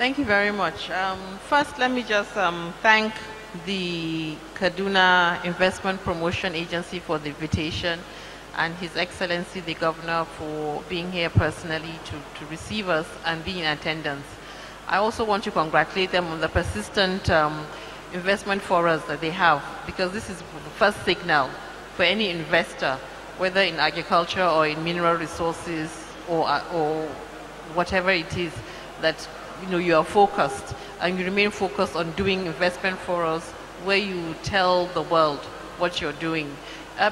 Thank you very much. First, let me just thank the Kaduna Investment Promotion Agency for the invitation and His Excellency the Governor for being here personally to receive us and be in attendance. I also want to congratulate them on the persistent investment forums that they have, because this is the first signal for any investor, whether in agriculture or in mineral resources or whatever it is, that you are focused and you remain focused on doing investment forums where you tell the world what you're doing.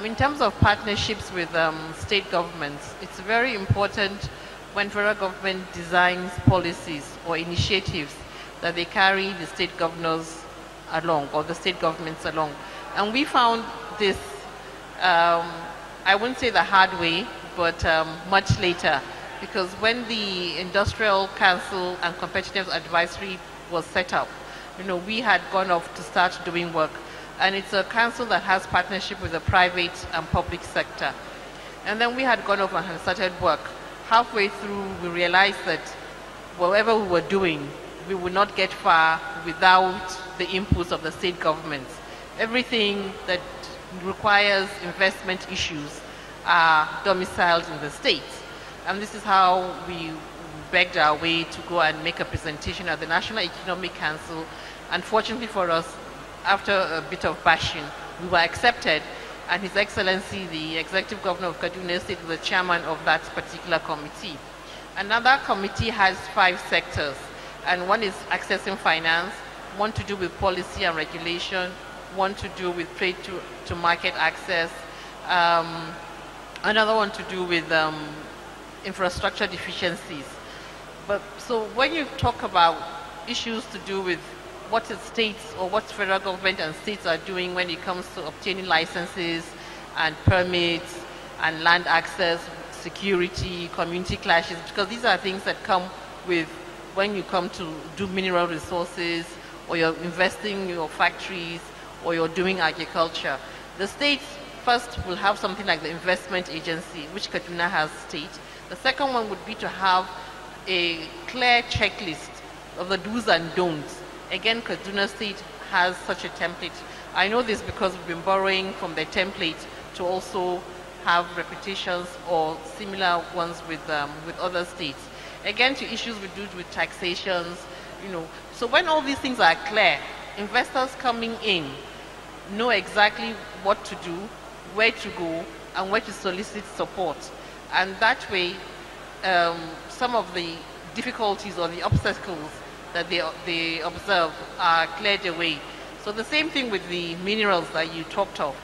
In terms of partnerships with state governments, it's very important when federal government designs policies or initiatives that they carry the state governors along or the state governments along. And we found this, I wouldn't say the hard way, but much later, because when the Industrial Council and Competitive Advisory was set up, we had gone off to start doing work. And it's a council that has partnership with the private and public sector. And then we had gone off and had started work. Halfway through, we realized that whatever we were doing, we would not get far without the inputs of the state governments. Everything that requires investment issues are domiciled in the states. And this is how we begged our way to go and make a presentation at the National Economic Council. Unfortunately for us, after a bit of bashing, we were accepted, and His Excellency, the Executive Governor of Kaduna State, was the chairman of that particular committee. Another committee has 5 sectors, and one is accessing finance, one to do with policy and regulation, one to do with trade to market access, another one to do with infrastructure deficiencies. So when you talk about issues to do with what the states or what federal government and states are doing when it comes to obtaining licenses and permits and land access, security, community clashes, because these are things that come with when you come to do mineral resources, or you're investing in your factories, or you're doing agriculture. The states first will have something like the investment agency, which Kaduna has state. The second one would be to have a clear checklist of the do's and don'ts. Again, Kaduna State has such a template. I know this because we've been borrowing from the template to also have repetitions or similar ones with other states. Again, to issues we do with taxations, So when all these things are clear, investors coming in know exactly what to do, where to go, and where to solicit support. And that way, some of the difficulties or the obstacles that they observe are cleared away. So the same thing with the minerals that you talked of.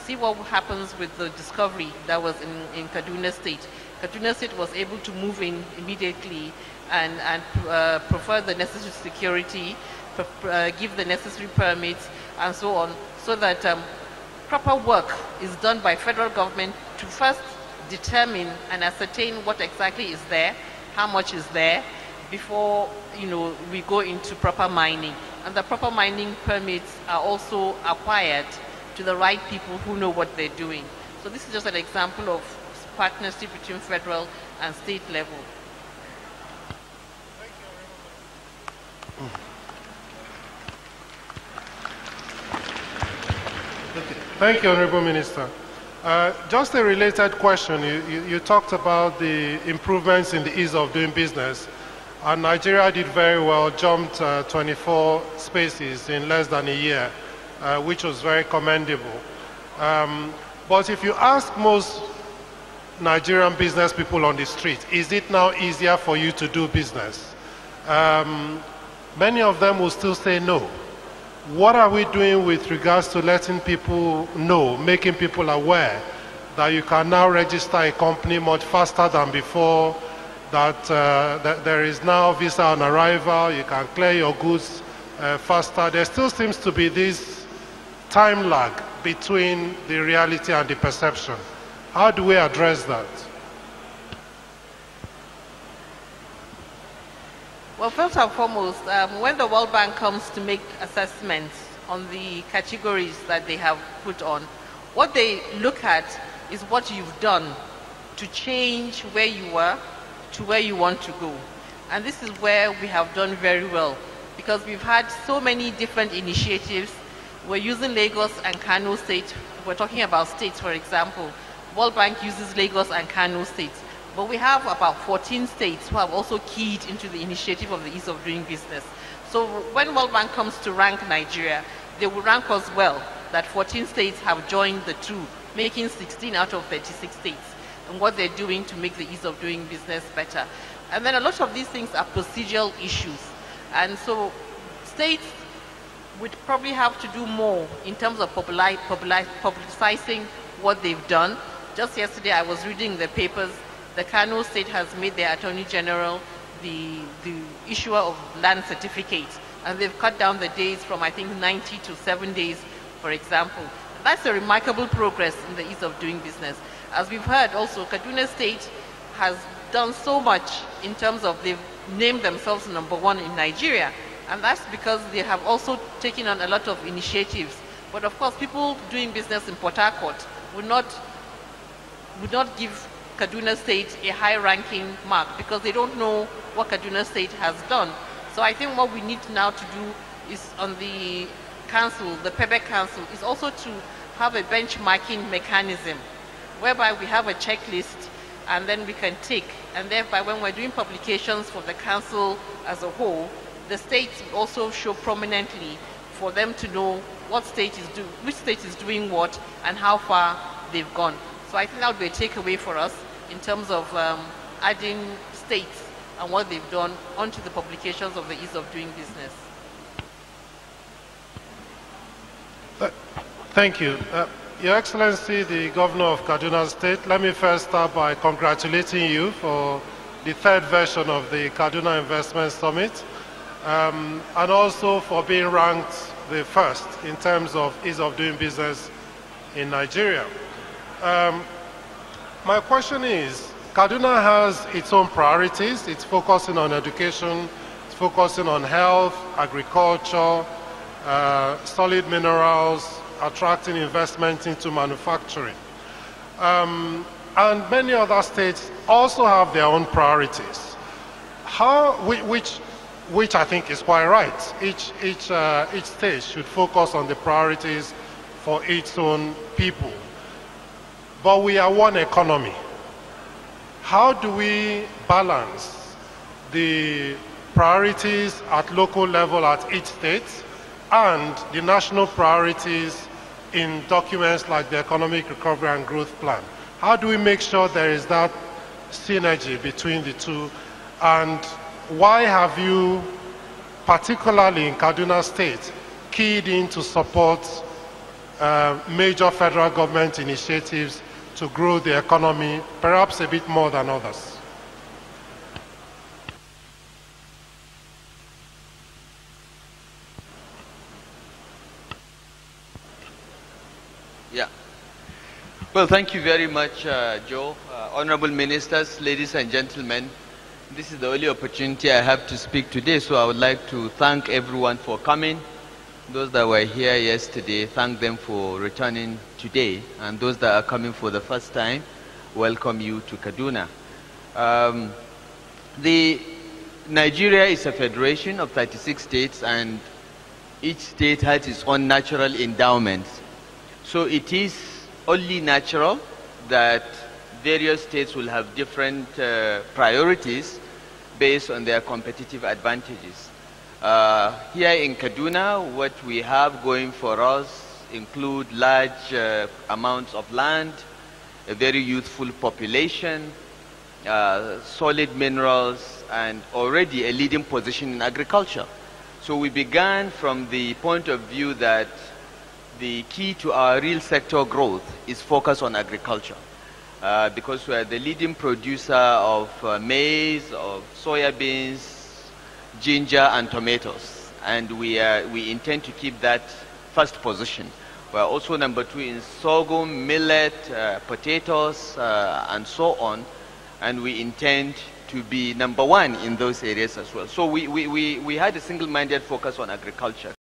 See what happens with the discovery that was in Kaduna State. Kaduna State was able to move in immediately and provide the necessary security, give the necessary permits, and so on, so that proper work is done by federal government to first determine and ascertain what exactly is there, how much is there, before we go into proper mining. And the proper mining permits are also acquired to the right people who know what they're doing. So this is just an example of partnership between federal and state level. Thank you, Honorable Minister. Just a related question. You talked about the improvements in the ease of doing business. And Nigeria did very well, jumped 24 spaces in less than a year, which was very commendable. But if you ask most Nigerian business people on the street, is it now easier for you to do business? Many of them will still say no. What are we doing with regards to letting people know, making people aware that you can now register a company much faster than before, that there is now visa on arrival, you can clear your goods faster? There still seems to be this time lag between the reality and the perception. How do we address that? Well, first and foremost, when the World Bank comes to make assessments on the categories that they have put on, what they look at is what you've done to change where you were to where you want to go. And this is where we have done very well, because we've had so many different initiatives. We're using Lagos and Kano State. We're talking about states, for example. World Bank uses Lagos and Kano states. But we have about 14 states who have also keyed into the initiative of the ease of doing business. So when World Bank comes to rank Nigeria, they will rank us well, that 14 states have joined the two, making 16 out of 36 states, and what they're doing to make the ease of doing business better. And then a lot of these things are procedural issues. And so states would probably have to do more in terms of publicizing what they've done. Just yesterday I was reading the papers. The Kano State has made their Attorney General the issuer of land certificates, and they've cut down the days from, I think, 90 to 7 days, for example. That's a remarkable progress in the ease of doing business. As we've heard also, Kaduna State has done so much in terms of they've named themselves #1 in Nigeria, and that's because they have also taken on a lot of initiatives. But of course, people doing business in Port Harcourt would not give Kaduna State a high-ranking mark because they don't know what Kaduna State has done. So I think what we need now to do is on the council, the PEBEC council, is also to have a benchmarking mechanism whereby we have a checklist and then we can tick. And thereby when we're doing publications for the council as a whole, the states also show prominently for them to know what state is which state is doing what and how far they've gone. So I think that would be a takeaway for us in terms of adding states and what they've done onto the publications of the ease of doing business. Thank you. Your Excellency, the Governor of Kaduna State, let me first start by congratulating you for the third version of the Kaduna Investment Summit, and also for being ranked the first in terms of ease of doing business in Nigeria. My question is, Kaduna has its own priorities. It's focusing on education, it's focusing on health, agriculture, solid minerals, attracting investment into manufacturing. And many other states also have their own priorities. Which I think is quite right. Each state should focus on the priorities for its own people. But we are one economy. How do we balance the priorities at local level at each state and the national priorities in documents like the Economic Recovery and Growth Plan? How do we make sure there is that synergy between the two? And why have you, particularly in Kaduna State, keyed in to support major federal government initiatives to grow the economy, perhaps a bit more than others? Yeah. Well, thank you very much, Joe. Honorable ministers, ladies and gentlemen, this is the only opportunity I have to speak today, so I would like to thank everyone for coming. Those that were here yesterday, thank them for returning today, and those that are coming for the first time, welcome you to Kaduna. Nigeria is a federation of 36 states, and each state has its own natural endowments. So it is only natural that various states will have different priorities based on their competitive advantages. Here in Kaduna, what we have going for us include large amounts of land, a very youthful population, solid minerals, and already a leading position in agriculture. So we began from the point of view that the key to our real sector growth is focus on agriculture, because we are the leading producer of maize, of soya beans, ginger, and tomatoes, and we intend to keep that first position. We are also number 2 in sorghum, millet, potatoes, and so on, and we intend to be number 1 in those areas as well. So we had a single-minded focus on agriculture.